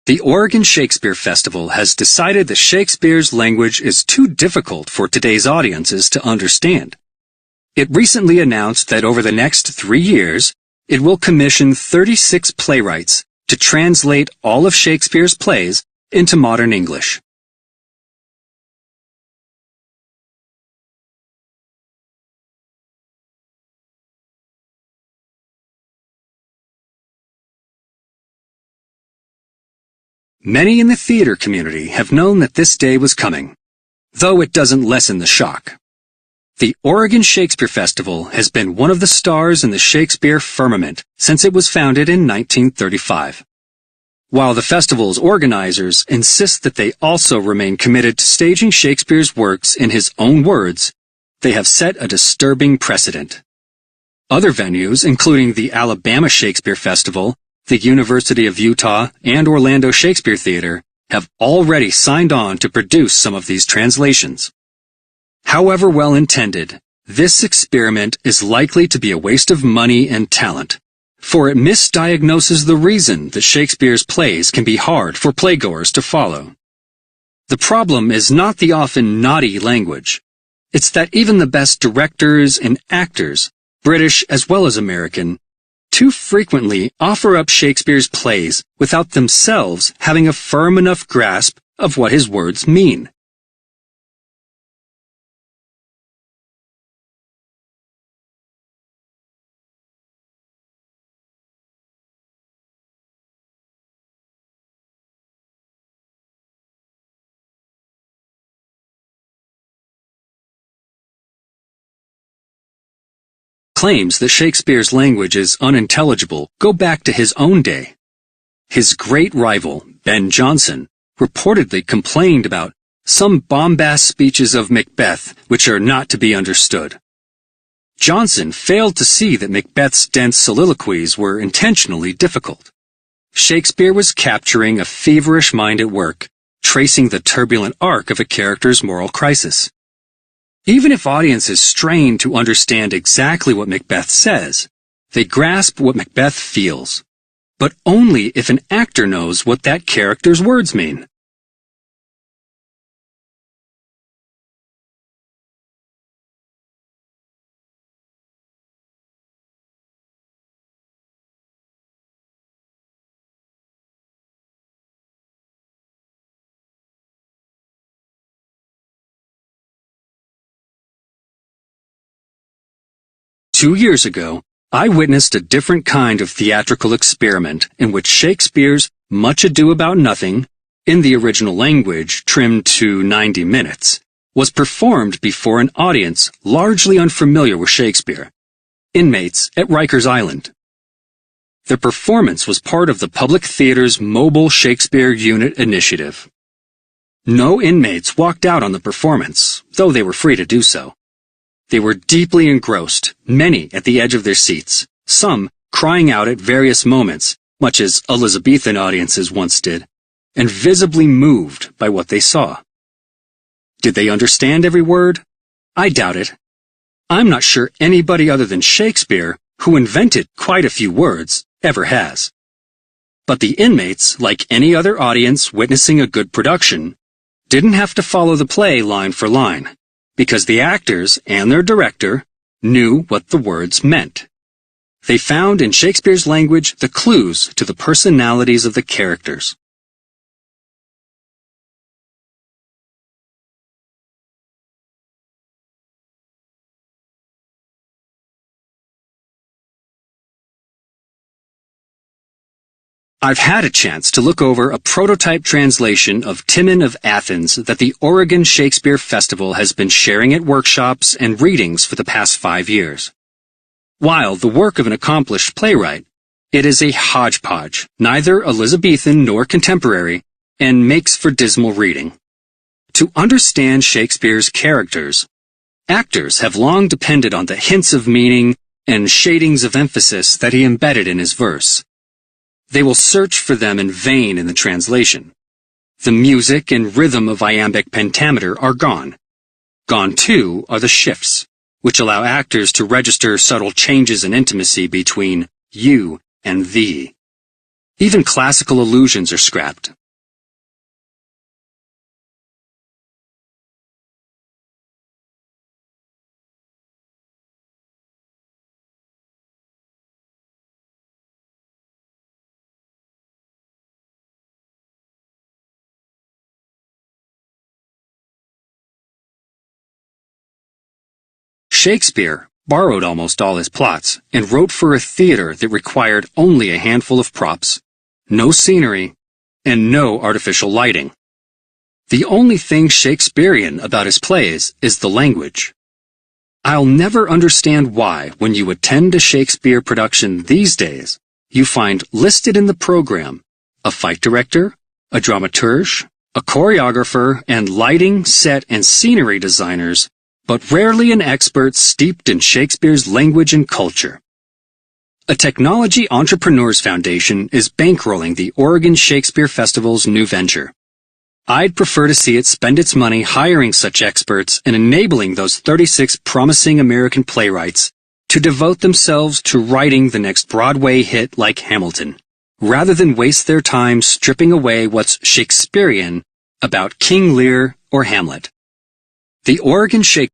The Oregon Shakespeare Festival has decided that Shakespeare's language is too difficult for today's audiences to understand. It recently announced that over the next 3 years, it will commission 36 playwrights to translate all of Shakespeare's plays into modern English. Many in the theater community have known that this day was coming, though it doesn't lessen the shock. The Oregon Shakespeare Festival has been one of the stars in the Shakespeare firmament since it was founded in 1935. While the festival's organizers insist that they also remain committed to staging Shakespeare's works in his own words, they have set a disturbing precedent. Other venues, including the Alabama Shakespeare Festival, the University of Utah, and Orlando Shakespeare Theater, have already signed on to produce some of these translations. However well-intended, this experiment is likely to be a waste of money and talent, for it misdiagnoses the reason that Shakespeare's plays can be hard for playgoers to follow. The problem is not the often naughty language. It's that even the best directors and actors, British as well as American, too frequently offer up Shakespeare's plays without themselves having a firm enough grasp of what his words mean. Claims that Shakespeare's language is unintelligible go back to his own day. His great rival, Ben Jonson, reportedly complained about some bombast speeches of Macbeth which are not to be understood. Jonson failed to see that Macbeth's dense soliloquies were intentionally difficult. Shakespeare was capturing a feverish mind at work, tracing the turbulent arc of a character's moral crisis. Even if audiences strain to understand exactly what Macbeth says, they grasp what Macbeth feels, but only if an actor knows what that character's words mean. "2 years ago, I witnessed a different kind of theatrical experiment in which Shakespeare's Much Ado About Nothing, in the original language trimmed to 90 minutes, was performed before an audience largely unfamiliar with Shakespeare, inmates at Rikers Island. The performance was part of the Public Theater's Mobile Shakespeare Unit initiative. No inmates walked out on the performance, though they were free to do so. They were deeply engrossed, many at the edge of their seats, some crying out at various moments, much as Elizabethan audiences once did, and visibly moved by what they saw. Did they understand every word? I doubt it. I'm not sure anybody other than Shakespeare, who invented quite a few words, ever has. But the inmates, like any other audience witnessing a good production, didn't have to follow the play line for line, because the actors and their director knew what the words meant. They found in Shakespeare's language the clues to the personalities of the characters. I've had a chance to look over a prototype translation of Timon of Athens that the Oregon Shakespeare Festival has been sharing at workshops and readings for the past 5 years. While the work of an accomplished playwright, it is a hodgepodge, neither Elizabethan nor contemporary, and makes for dismal reading. To understand Shakespeare's characters, actors have long depended on the hints of meaning and shadings of emphasis that he embedded in his verse. They will search for them in vain in the translation. The music and rhythm of iambic pentameter are gone. Gone, too, are the shifts, which allow actors to register subtle changes in intimacy between you and thee. Even classical allusions are scrapped. Shakespeare borrowed almost all his plots and wrote for a theater that required only a handful of props, no scenery, and no artificial lighting. The only thing Shakespearean about his plays is the language. I'll never understand why, when you attend a Shakespeare production these days, you find listed in the program a fight director, a dramaturge, a choreographer, and lighting, set, and scenery designers, but rarely an expert steeped in Shakespeare's language and culture. A Technology Entrepreneurs Foundation is bankrolling the Oregon Shakespeare Festival's new venture. I'd prefer to see it spend its money hiring such experts and enabling those 36 promising American playwrights to devote themselves to writing the next Broadway hit like Hamilton, rather than waste their time stripping away what's Shakespearean about King Lear or Hamlet. The Oregon Shakespeare